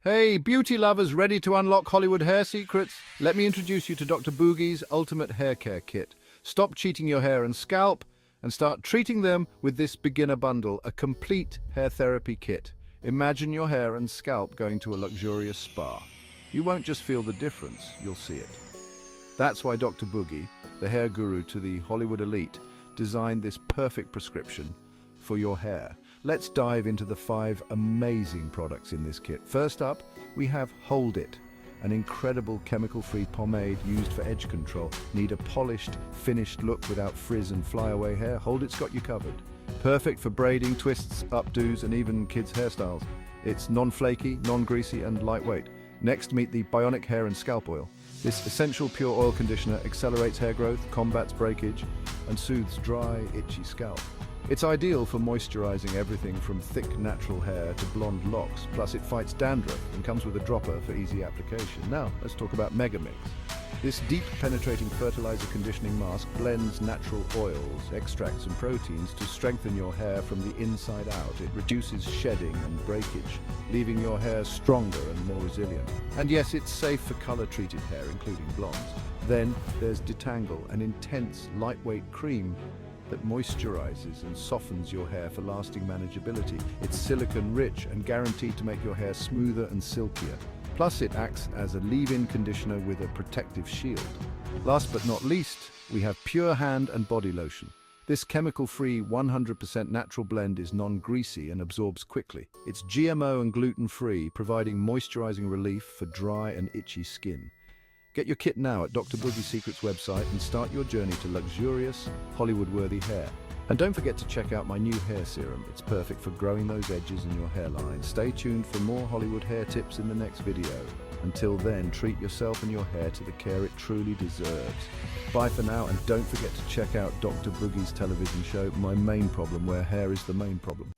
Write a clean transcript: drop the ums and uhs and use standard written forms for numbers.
Hey, beauty lovers ready to unlock Hollywood hair secrets? Let me introduce you to DR.BOOGIE's Ultimate Hair Care Kit. Stop cheating your hair and scalp and start treating them with this beginner bundle, a complete hair therapy kit. Imagine your hair and scalp going to a luxurious spa. You won't just feel the difference, you'll see it. That's why DR.BOOGIE, the hair guru to the Hollywood elite, designed this perfect prescription for your hair. Let's dive into the 5 amazing products in this kit. First up, we have Hold It, an incredible chemical-free pomade used for edge control. Need a polished, finished look without frizz and flyaway hair? Hold It's got you covered. Perfect for braiding, twists, updos, and even kids' hairstyles. It's non-flaky, non-greasy, and lightweight. Next, meet the Bionic Hair and Scalp Oil. This essential pure oil conditioner accelerates hair growth, combats breakage, and soothes dry, itchy scalp. It's ideal for moisturizing everything from thick natural hair to blonde locks. Plus it fights dandruff and comes with a dropper for easy application. Now, let's talk about Mega Mix. This deep penetrating fertilizer conditioning mask blends natural oils, extracts and proteins to strengthen your hair from the inside out. It reduces shedding and breakage, leaving your hair stronger and more resilient. And yes, it's safe for color-treated hair, including blondes. Then there's Detangle, an intense, lightweight cream that moisturizes and softens your hair for lasting manageability. It's silicone-rich and guaranteed to make your hair smoother and silkier. Plus, it acts as a leave-in conditioner with a protective shield. Last but not least, we have Pure Hand and Body Lotion. This chemical-free, 100% natural blend is non-greasy and absorbs quickly. It's GMO and gluten-free, providing moisturizing relief for dry and itchy skin. Get your kit now at DR.BOOGIE Secrets website and start your journey to luxurious, Hollywood-worthy hair. And don't forget to check out my new hair serum. It's perfect for growing those edges in your hairline. Stay tuned for more Hollywood hair tips in the next video. Until then, treat yourself and your hair to the care it truly deserves. Bye for now, and don't forget to check out DR.BOOGIE's television show, My Main Problem, where hair is the main problem.